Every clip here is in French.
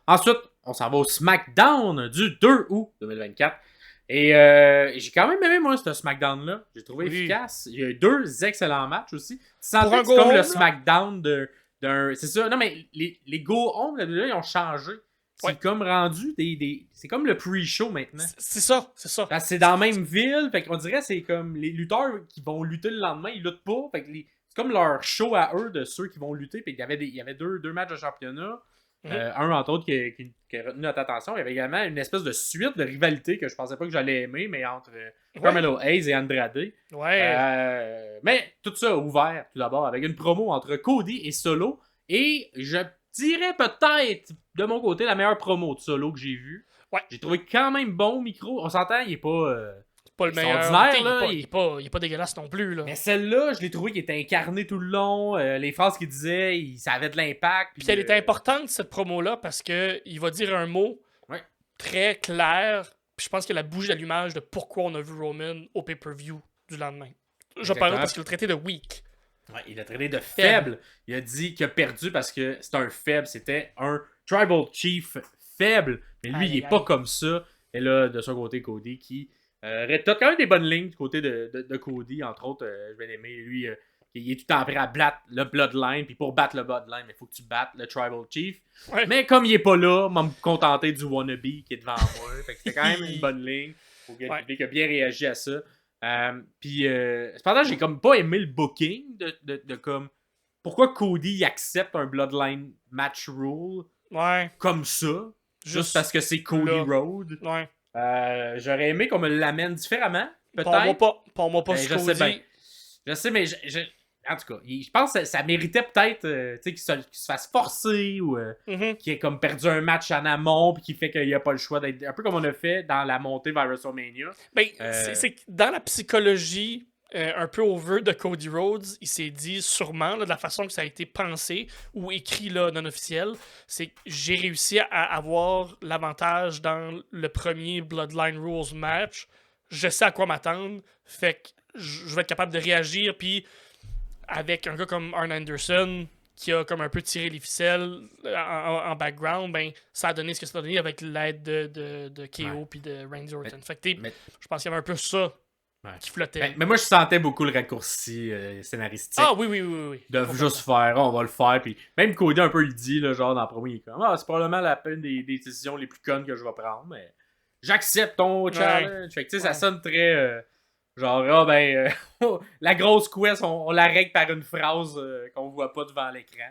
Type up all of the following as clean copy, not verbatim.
Ensuite, on s'en va au SmackDown du 2 août 2024. Et j'ai quand même aimé, moi, ce SmackDown-là. J'ai trouvé efficace. Il y a eu 2 excellents matchs aussi. Tu sentais que c'est comme le SmackDown d'un... C'est ça. Non, mais les Go Home, là, ils ont changé. C'est comme rendu c'est comme le pre-show maintenant. C'est ça. Parce que c'est dans la même ville. Fait qu'on dirait que c'est comme les lutteurs qui vont lutter le lendemain, ils luttent pas. Fait que c'est comme leur show à eux de ceux qui vont lutter. Puis il y avait deux matchs de championnat. Un entre autres qui a retenu notre attention. Il y avait également une espèce de suite de rivalité que je pensais pas que j'allais aimer, mais entre Carmelo Hayes et Andrade. Mais tout ça ouvert tout d'abord avec une promo entre Cody et Solo. Et je dirais peut-être de mon côté la meilleure promo de Solo que j'ai vue. J'ai trouvé quand même bon micro. On s'entend, il est pas... pas le meilleur. Il est pas dégueulasse non plus. Là. Mais celle-là, je l'ai trouvé qu'il était incarné tout le long. Les phrases qu'il disait, ça avait de l'impact. Puis elle était importante, cette promo-là, parce qu'il va dire un mot très clair. Puis je pense qu'il a bougé d'allumage de pourquoi on a vu Roman au pay-per-view du lendemain. Je parle parce qu'il l'a traité de weak. Ouais, il l'a traité de faible. Il a dit qu'il a perdu parce que c'était un faible. C'était un Tribal Chief faible. Mais lui, il est pas comme ça. Et là, de son côté, Cody qui... t'as quand même des bonnes lignes du côté de Cody, entre autres. Je vais l'aimer. Lui, il est tout le temps prêt à battre le Bloodline. Puis pour battre le Bloodline, il faut que tu battes le Tribal Chief. Mais comme il est pas là, on va me contenter du wannabe qui est devant moi. Fait que c'était quand même une bonne ligne. Il a bien réagi à ça. Puis cependant, j'ai comme pas aimé le booking de comme pourquoi Cody accepte un Bloodline match rule comme ça. Juste parce que c'est Cody Rhodes. J'aurais aimé qu'on me l'amène différemment, peut-être. Parle-moi pas sur Cody. Je sais, mais en tout cas, je pense que ça méritait peut-être qu'il se fasse forcer ou qu'il ait comme perdu un match en amont puis qui fait qu'il n'y a pas le choix d'être... Un peu comme on a fait dans la montée vers WrestleMania. C'est que dans la psychologie un peu over de Cody Rhodes, il s'est dit sûrement, là, de la façon que ça a été pensé ou écrit là, non officiel, c'est que j'ai réussi à avoir l'avantage dans le premier Bloodline Rules match. Je sais à quoi m'attendre, fait que je vais être capable de réagir, puis avec un gars comme Arn Anderson qui a comme un peu tiré les ficelles en background, ben ça a donné ce que ça a donné avec l'aide de KO puis de Randy Orton. Fait que je pense qu'il y avait un peu ça qui flottait. Mais moi, je sentais beaucoup le raccourci scénaristique. Ah oui. De juste faire, on va le faire. Puis même Cody un peu il dit, là, genre dans le premier, il est comme, c'est probablement la peine des décisions les plus connes que je vais prendre, mais j'accepte ton challenge. Fait que tu sais, ça sonne très... genre, la grosse quest, on la règle par une phrase qu'on voit pas devant l'écran.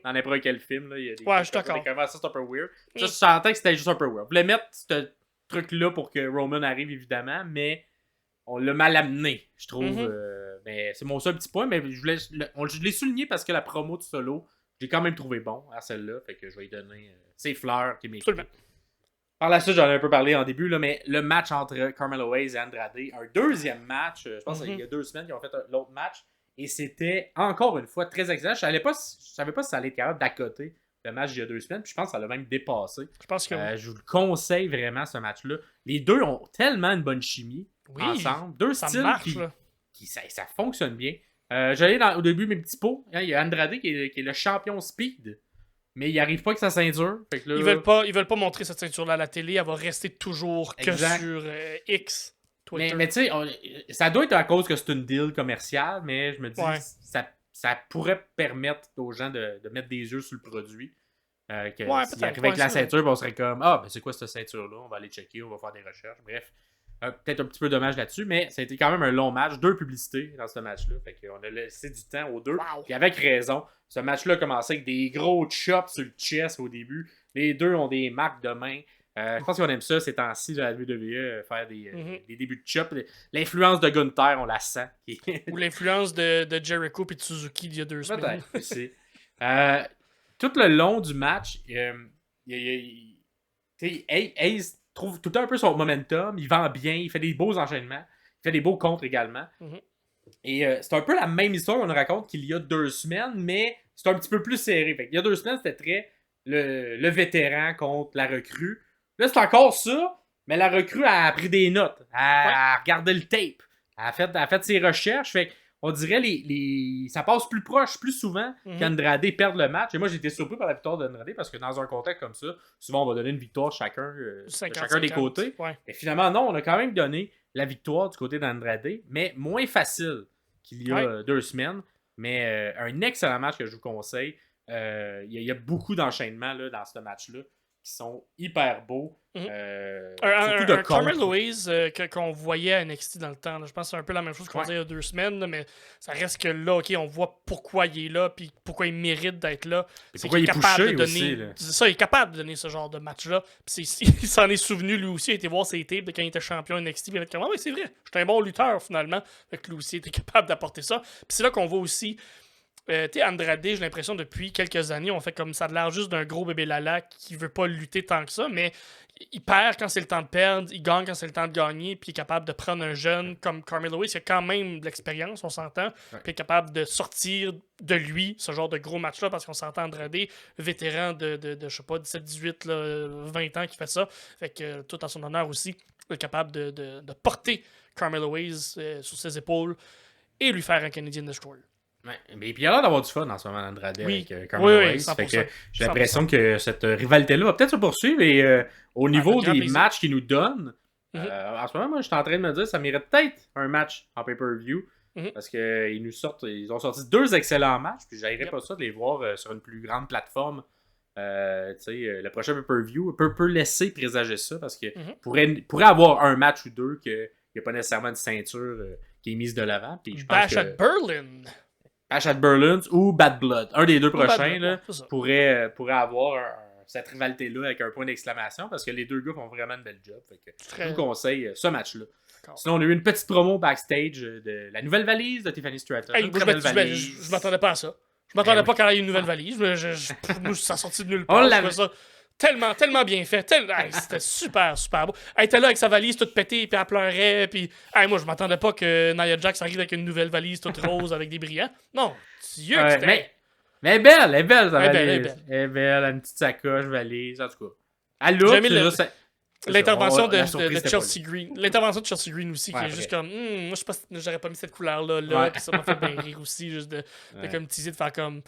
Dans n'importe quel film, là, il y a des... je suis d'accord. Ça, c'est un peu weird. Ça, je sentais que c'était juste un peu weird. On voulait mettre ce truc-là pour que Roman arrive, évidemment, mais on l'a mal amené, je trouve. Mais c'est mon seul petit point, mais je l'ai souligné parce que la promo de Solo, j'ai quand même trouvé bon à celle-là, fait que je vais lui donner ses fleurs qui m'écrivent. Par la suite, j'en ai un peu parlé en début, là, mais le match entre Carmelo Hayes et Andrade, un deuxième match, je pense qu'il y a 2 semaines qu'ils ont fait l'autre match, et c'était encore une fois très excellent. Je savais pas si ça allait être capable d'accoter le match d'il y a 2 semaines, puis je pense que ça l'a même dépassé. Je pense que je vous le conseille vraiment, ce match-là. Les deux ont tellement une bonne chimie ensemble. 2 styles marche, qui ça fonctionne bien. J'allais au début mes petits pots. Il y a Andrade qui est le champion speed. Mais il arrive pas avec sa ceinture. Fait que là, ils veulent pas montrer cette ceinture-là à la télé. Elle va rester toujours que sur X, Twitter. Mais tu sais, ça doit être à cause que c'est une deal commerciale, mais je me dis ça pourrait permettre aux gens de mettre des yeux sur le produit. S'il arrive avec la ceinture, on serait comme ben c'est quoi cette ceinture-là? On va aller checker, on va faire des recherches. Bref. Peut-être un petit peu dommage là-dessus, mais ça a été quand même un long match. 2 publicités dans ce match-là. Fait qu'on a laissé du temps aux 2. Puis avec raison. Ce match-là a commencé avec des gros chops sur le chest au début. Les 2 ont des marques de main. Je pense qu'on aime ça ces temps-ci de la WWE, faire des débuts de chop. L'influence de Gunther, on la sent. Ou l'influence de Jericho et de Suzuki il y a 2 semaines. Peut-être. Tout le long du match, Ace trouve tout un peu son momentum, il vend bien, il fait des beaux enchaînements, il fait des beaux contres également. Et c'est un peu la même histoire qu'on nous raconte qu'il y a 2 semaines, mais c'est un petit peu plus serré. Fait il y a 2 semaines, c'était très le vétéran contre la recrue. Là, c'est encore ça, mais la recrue a pris des notes, a regardé le tape, a fait ses recherches. Fait on dirait ça passe plus proche, plus souvent qu'Andrade perde le match. Et moi, j'ai été surpris par la victoire d'Andrade parce que dans un contexte comme ça, souvent, on va donner une victoire chacun des côtés. Ouais. Et finalement, non, on a quand même donné la victoire du côté d'Andrade, mais moins facile qu'il y a 2 semaines. Mais un excellent match que je vous conseille. Il y a beaucoup d'enchaînements là, dans ce match-là qui sont hyper beaux. Surtout de Carmel Louise qu'on voyait à NXT dans le temps. Là. Je pense que c'est un peu la même chose qu'on disait il y a 2 semaines, là, mais ça reste que là, ok, on voit pourquoi il est là puis pourquoi il mérite d'être là. C'est pourquoi il est capable de donner. C'est ça, il est capable de donner ce genre de match-là. Il s'en est souvenu lui aussi, il a été voir ses tapes de quand il était champion NXT. Puis il a fait comme, oui, c'est vrai, j'étais un bon lutteur finalement. Fait que lui aussi était capable d'apporter ça. Puis c'est là qu'on voit aussi. Andrade, j'ai l'impression depuis quelques années, on fait comme ça a l'air juste d'un gros bébé Lala qui veut pas lutter tant que ça, mais il perd quand c'est le temps de perdre, il gagne quand c'est le temps de gagner, puis il est capable de prendre un jeune comme Carmel Louis, qui a quand même de l'expérience, on s'entend, puis il est capable de sortir de lui ce genre de gros match-là, parce qu'on s'entend Andrade, vétéran de je sais pas, 17, 18, là, 20 ans qui fait ça, fait que tout à son honneur aussi, il est capable de porter Carmel Louis sur ses épaules et lui faire un Canadian Destroyer. Ouais, mais puis il a l'air d'avoir du fun en ce moment, Andrade, avec Carmel Louis. Fait que j'ai l'impression que cette rivalité-là va peut-être se poursuivre et au niveau des matchs qu'ils nous donnent, en ce moment, moi, je suis en train de me dire que ça mérite peut-être un match en pay-per-view. Parce qu'ils ont sorti 2 excellents matchs, puis j'aimerais pas ça de les voir sur une plus grande plateforme. Le prochain pay-per-view peut laisser présager ça parce que pourrait avoir un match ou 2 qu'il n'y a pas nécessairement de ceinture qui est mise de l'avant. Bash at Berlin! Bash at Berlin ou Bad Blood. Un des 2 prochains là, pourrait avoir cette rivalité-là avec un point d'exclamation parce que les 2 gars font vraiment une belle job. Fait que je vous conseille ce match-là. Sinon, on a eu une petite promo backstage de la nouvelle valise de Tiffany Stratton. Hey, je m'attendais pas à ça. Je m'attendais pas qu'elle ait une nouvelle valise. Moi, ça sortit de nulle part. On l'avait. Tellement bien fait. C'était super, super beau. Elle était là avec sa valise toute pétée, puis elle pleurait. Puis, moi, je m'attendais pas que Nia Jax arrive avec une nouvelle valise toute rose avec des brillants. Non, Dieu que c'était. Mais elle est belle, sa valise. Elle est belle, une petite sacoche, valise, en tout cas. Elle look, c'est juste... L'intervention de Chelsea Green. L'intervention de Chelsea Green aussi, qui est juste comme, moi, je sais pas, j'aurais pas mis cette couleur-là, puis ça m'a fait bien rire aussi, juste de comme teaser, de faire comme,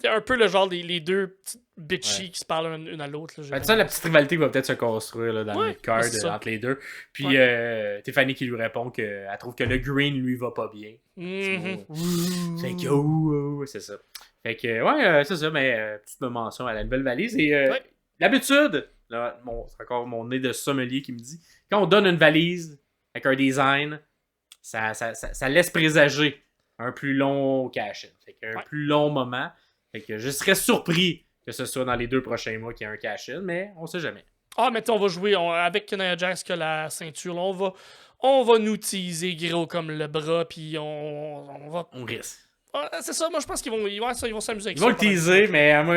t'es un peu le genre les 2 petites bitchy qui se parlent une à l'autre. C'est ça la petite rivalité qui va peut-être se construire là, dans le card entre les 2. Puis Tiffany qui lui répond qu'elle trouve que le Green lui va pas bien. Fait que, c'est ça. Fait que, c'est ça, mais petite mention à la nouvelle valise. Et l'habitude, là, c'est encore mon nez de sommelier qui me dit, quand on donne une valise avec un design, ça laisse présager un plus long cash-in. Fait qu'un plus long moment. Fait que je serais surpris que ce soit dans les 2 prochains mois qu'il y ait un cash-in, mais on sait jamais. Mais on va jouer avec Nia Jax que la ceinture. Là, on va nous teaser gros comme le bras, puis on va... On risque. C'est ça, moi je pense qu'ils vont s'amuser avec ça. Ils vont le teaser, mais moi,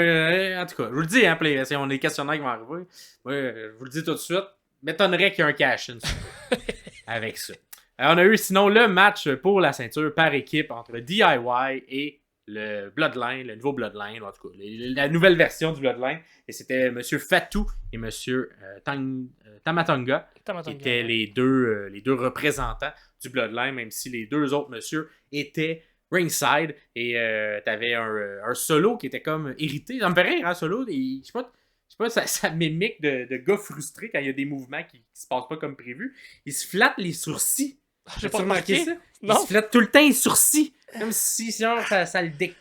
en tout cas, je vous le dis, si on a des questionnaires qui vont arriver, moi, je vous le dis tout de suite, m'étonnerait qu'il y ait un cash-in avec ça. On a eu sinon le match pour la ceinture par équipe entre DIY et le Bloodline, le nouveau Bloodline, en tout cas, la nouvelle version du Bloodline. Et c'était M. Fatou et M. Tamatonga qui étaient les deux représentants du Bloodline, même si les 2 autres monsieur étaient ringside. Et t'avais un solo qui était comme irrité. Ça me fait rire, solo. Je sais pas, ça mimique de gars frustrés quand il y a des mouvements qui se passent pas comme prévu. Il se flatte les sourcils. J'ai pas remarqué ça. Il se flatte tout le temps les sourcils. Comme si sinon ça le déc.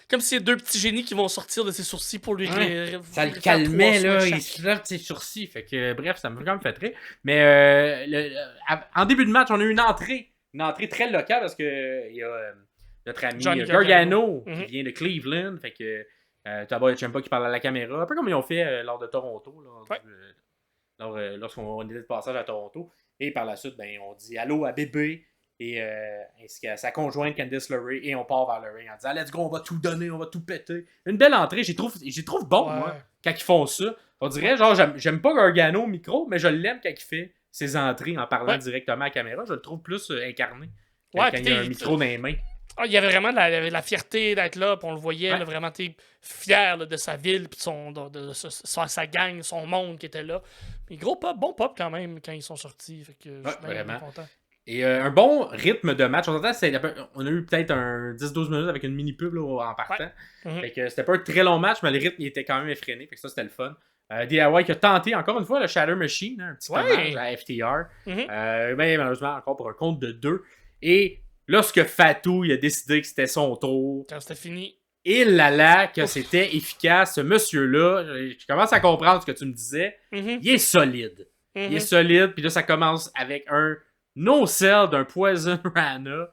Comme s'il y a 2 petits génies qui vont sortir de ses sourcils pour lui ça le calmait, là. Il se flatte ses sourcils. Fait que, bref, ça me fait quand même fait rire. Mais en début de match, on a eu une entrée très locale parce que il y a notre ami Gargano qui vient de Cleveland. Fait que Tabor et Ciampa qui parle à la caméra. Un peu comme ils ont fait lors de Toronto. Lorsqu'on était de passage à Toronto. Et par la suite, on dit allô à bébé et ainsi qu'à sa conjointe Candice LeRae et on part vers le ring en disant let's go, on va tout donner, on va tout péter. Une belle entrée, j'y trouve bon, moi, quand ils font ça. On dirait, genre, j'aime pas Gargano au micro, mais je l'aime quand il fait ses entrées en parlant directement à la caméra. Je le trouve plus incarné quand il y a un micro dans les mains. Il y avait vraiment la fierté d'être là, puis on le voyait, là, vraiment fier là, de sa ville, puis de sa gang, son monde qui était là. Puis gros pop, bon pop quand même quand ils sont sortis. Fait que je suis bien content. Et un bon rythme de match. On a eu peut-être un 10-12 minutes avec une mini-pub là, en partant. Ouais. Fait que c'était pas un très long match, mais le rythme il était quand même effréné. Fait que ça, c'était le fun. DIY qui a tenté encore une fois le Shatter Machine, hein, un petit hommage à FTR. Mais malheureusement, encore pour un compte de 2. Et lorsque Fatou il a décidé que c'était son tour. Quand c'était fini. Et là, que c'était efficace. Ce monsieur-là, je commence à comprendre ce que tu me disais. Il est solide. Il est solide. Puis là, ça commence avec un no-sell d'un Poison Rana.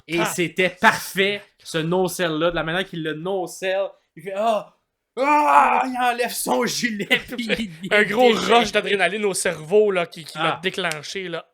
Et c'était parfait, ce no-sell-là. De la manière qu'il le no-sell, il fait il enlève son gilet. Un gros rush d'adrénaline au cerveau là, qui l'a déclenché. Là.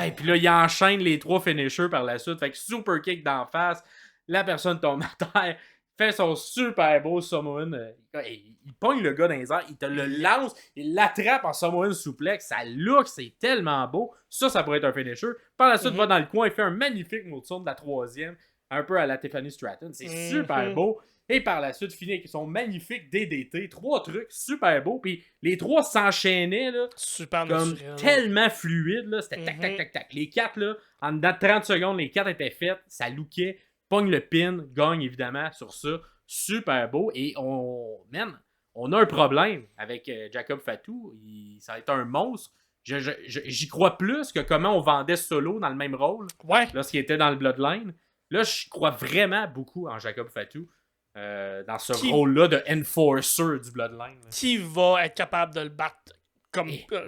Et puis là, il enchaîne les 3 finishers par la suite. Fait que super kick d'en face. La personne tombe à terre. Fait son super beau Samoan. Il pogne le gars dans les airs. Il te le lance. Il l'attrape en Samoan souplex. Ça look, c'est tellement beau. Ça pourrait être un finisher. Par la suite, va dans le coin. Il fait un magnifique moonsault de la 3e. Un peu à la Tiffany Stratton. C'est super beau. Et par la suite, finit avec son magnifique DDT. 3 trucs super beaux. Puis les 3 s'enchaînaient là, super comme naturel. tellement fluide. Là. C'était tac, tac, tac, tac. Les 4, là, en dedans de 30 secondes, les 4 étaient faites. Ça lookait. Pogne le pin. Gagne évidemment sur ça. Super beau. Et on a un problème avec Jacob Fatou. Ça va être un monstre. J'y crois plus que comment on vendait Solo dans le même rôle. Lorsqu'il était dans le Bloodline. Là, je crois vraiment beaucoup en Jacob Fatou. Dans ce rôle-là de enforcer du Bloodline. Là. Qui va être capable de le battre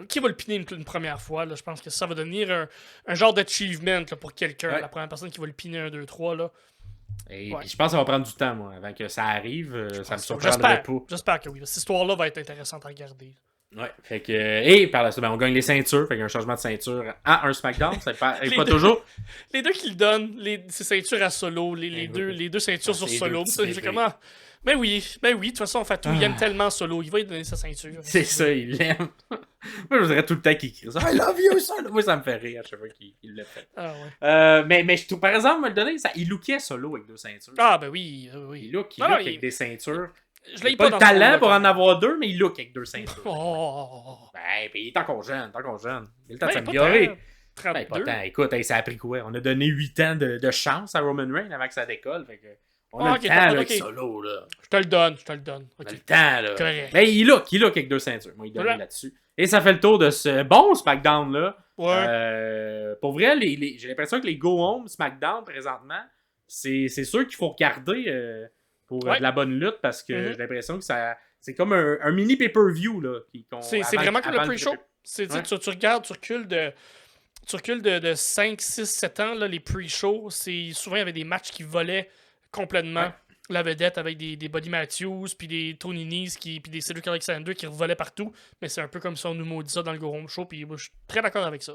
qui va le piner une première fois? Là, je pense que ça va devenir un genre d'achievement là, pour quelqu'un. La première personne qui va le piner 1, 2, 3. Là. Et je pense que ça va prendre du temps, moi, avant que ça arrive. Ça me surprendrait pas. J'espère que oui. Cette histoire-là va être intéressante à regarder. Ouais, fait que. Et par la suite, on gagne les ceintures. Fait qu'il y a un changement de ceinture à un SmackDown. C'est pas toujours. Les deux qui le donnent, ces ceintures à Solo, les deux ceintures sur Solo. C'est comment. Ben oui, de toute façon, Fatou, il aime tellement Solo, il va lui donner sa ceinture. C'est ça, il l'aime. Moi, je voudrais tout le temps qu'il crie ça. I love you, Solo. Moi, ça me fait rire à chaque fois qu'il le fait. Mais je trouve, par exemple, me le donner, il lookait Solo avec 2 ceintures. Ben oui. Il look avec des ceintures. Je l'ai pas le talent pour en avoir 2, mais il look avec 2 ceintures. Ben, puis il est encore jeune. Il a le temps de s'améliorer. Ben, pas tant. Écoute, ça a pris quoi? On a donné 8 ans de chance à Roman Reigns avant que ça décolle. Fait que on a le temps avec Solo, là. Je te le donne. On a le temps, là. Correct. Mais il look avec 2 ceintures. Moi, il donne là-dessus. Et ça fait le tour de ce bon SmackDown-là. Pour vrai, j'ai l'impression que les Go Home SmackDown, présentement, c'est ceux qu'il faut regarder pour de la bonne lutte parce que j'ai l'impression que c'est comme un mini pay-per-view. Là, c'est vraiment comme le pre-show. Tu regardes, tu recules de 5, 6, 7 ans, là, les pre-shows, souvent il y avait des matchs qui volaient complètement la vedette avec des Buddy Matthews, puis des Tony Nese, puis des Cedric Alexander qui revolaient partout. Mais c'est un peu comme ça, on nous maudit ça dans le Go Home Show, puis moi je suis très d'accord avec ça.